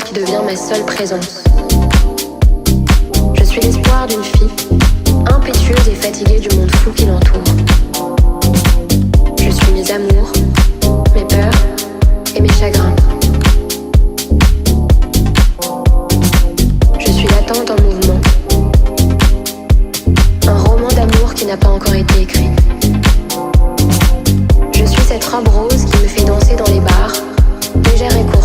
qui devient ma seule présence. Je suis l'espoir d'une fille, impétueuse et fatiguée du monde fou qui l'entoure. Je suis mes amours, mes peurs et mes chagrins. Je suis l'attente en mouvement. Un roman d'amour qui n'a pas encore été écrit. Je suis cette robe rose qui me fait danser dans les bars, légère et courte.